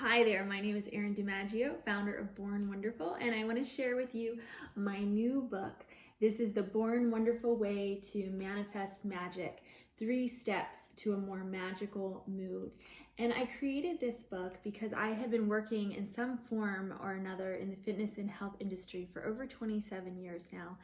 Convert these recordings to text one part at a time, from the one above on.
Hi there, my name is Erin DiMaggio, founder of Born Wonderful, and I want to share with you my new book. This is The Born Wonderful Way to Manifest Magic, 3 Steps to a More Magical Mood. And I created this book because I have been working in some form or another in the fitness and health industry for over 27 years now.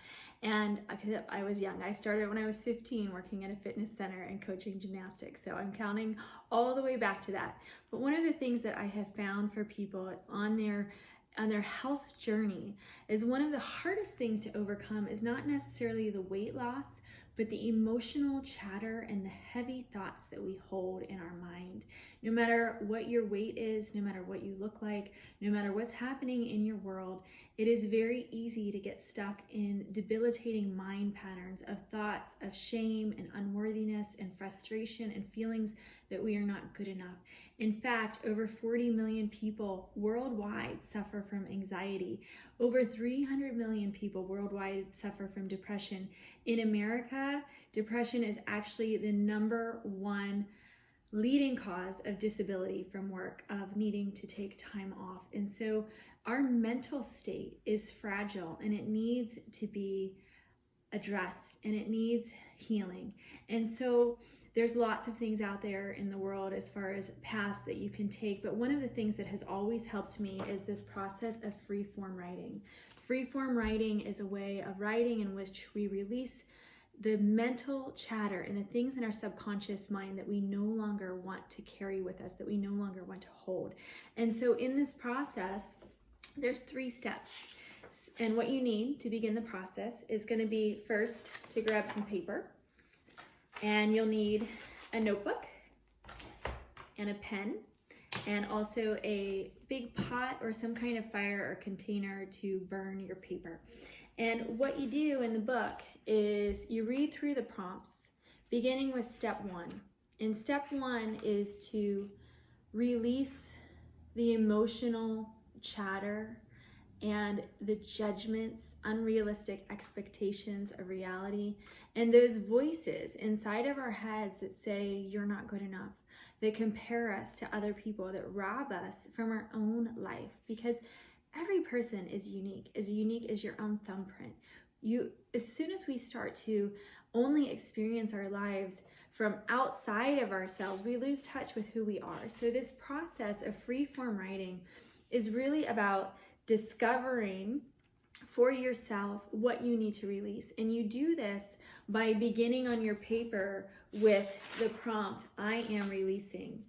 And I was young. I started when I was 15 working at a fitness center and coaching gymnastics. So I'm counting all the way back to that. But one of the things that I have found for people on their health journey is one of the hardest things to overcome is not necessarily the weight loss, but the emotional chatter and the heavy thoughts that we hold in our mind. No matter what your weight is, no matter what you look like, no matter what's happening in your world, it is very easy to get stuck in debilitating mind patterns of thoughts of shame and unworthiness and frustration and feelings that we are not good enough. In fact, over 40 million people worldwide suffer from anxiety. Over 300 million people worldwide suffer from depression. In America, depression is actually the #1 leading cause of disability from work, of needing to take time off. And so our mental state is fragile and it needs to be addressed and it needs healing. And so there's lots of things out there in the world as far as paths that you can take, but one of the things that has always helped me is this process of freeform writing. Freeform writing is a way of writing in which we release the mental chatter and the things in our subconscious mind that we no longer want to carry with us, that we no longer want to hold. And so in this process, there's 3 steps. And what you need to begin the process is going to be first to grab some paper, and you'll need a notebook and a pen and also a big pot or some kind of fire or container to burn your paper. And what you do in the book is you read through the prompts beginning with step 1. And step 1 is to release the emotional chatter and the judgments, unrealistic expectations of reality, and those voices inside of our heads that say you're not good enough, that compare us to other people, that rob us from our own life, because every person is unique as your own thumbprint. As soon as we start to only experience our lives from outside of ourselves, we lose touch with who we are. So this process of freeform writing is really about discovering for yourself what you need to release. And you do this by beginning on your paper with the prompt, I am releasing.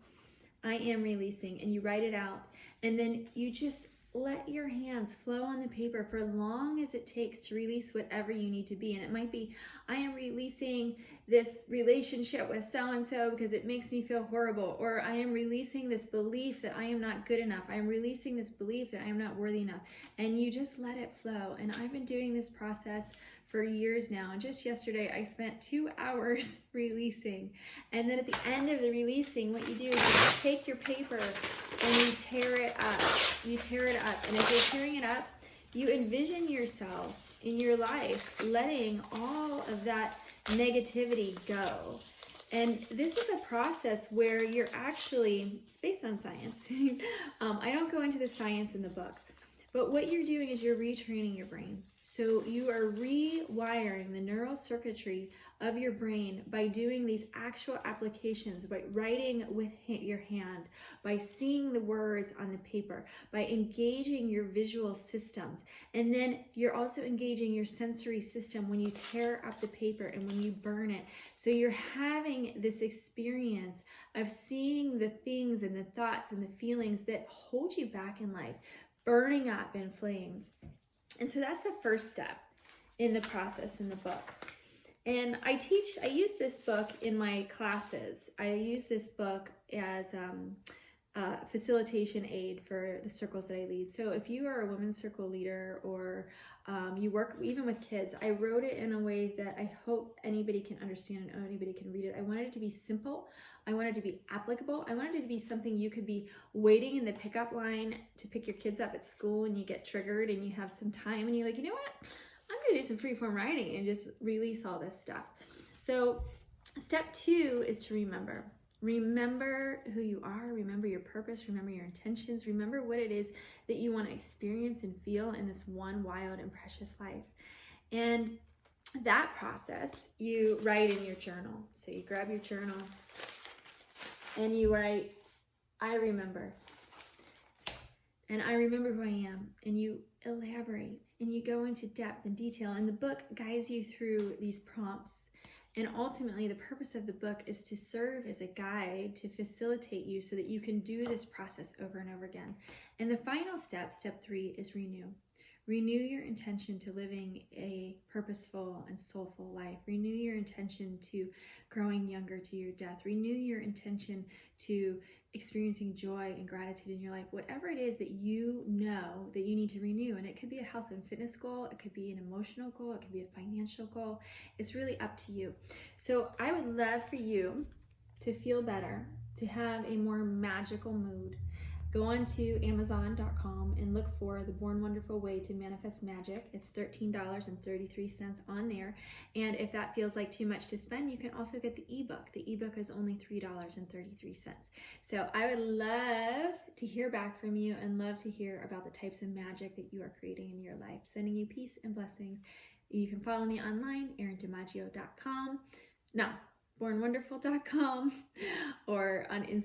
I am releasing. And you write it out. And then you just let your hands flow on the paper for as long as it takes to release whatever you need to be. And it might be, I am releasing this relationship with so-and-so because it makes me feel horrible. Or I am releasing this belief that I am not good enough. I am releasing this belief that I am not worthy enough. And you just let it flow. And I've been doing this process for years now. And just yesterday, I spent 2 hours releasing. And then at the end of the releasing, what you do is you take your paper and you tear it up. You tear it up. And as you're tearing it up, you envision yourself in your life letting all of that negativity go. And this is a process where you're actually, it's based on science. I don't go into the science in the book. But what you're doing is you're retraining your brain. So you are rewiring the neural circuitry of your brain by doing these actual applications, by writing with your hand, by seeing the words on the paper, by engaging your visual systems. And then you're also engaging your sensory system when you tear up the paper and when you burn it. So you're having this experience of seeing the things and the thoughts and the feelings that hold you back in life burning up in flames. And so that's the first step in the process in the book. And I use this book in my classes. I use this book as a facilitation aid for the circles that I lead. So if you are a women's circle leader or you work even with kids, I wrote it in a way that I hope anybody can understand and anybody can read it. I wanted it to be simple. I wanted it to be applicable. I wanted it to be something you could be waiting in the pickup line to pick your kids up at school and you get triggered and you have some time and you're like, you know what? I'm going to do some freeform writing and just release all this stuff. So step 2 is to remember. Remember who you are, remember your purpose, remember your intentions, remember what it is that you want to experience and feel in this one wild and precious life. And that process, you write in your journal. So you grab your journal and you write, I remember. And I remember who I am. And you elaborate and you go into depth and detail. And the book guides you through these prompts. And ultimately, the purpose of the book is to serve as a guide to facilitate you so that you can do this process over and over again. And the final step, step 3, is renew. Renew your intention to living a purposeful and soulful life. Renew your intention to growing younger to your death. Renew your intention to experiencing joy and gratitude in your life. Whatever it is that you know that you need to renew, and it could be a health and fitness goal, it could be an emotional goal, it could be a financial goal. It's really up to you. So I would love for you to feel better, to have a more magical mood. Go on to Amazon.com and look for The Born Wonderful Way to Manifest Magic. It's $13.33 on there. And if that feels like too much to spend, you can also get the ebook. The ebook is only $3.33. So I would love to hear back from you and love to hear about the types of magic that you are creating in your life. Sending you peace and blessings. You can follow me online, ErinDimaggio.com. No, bornwonderful.com or on Instagram.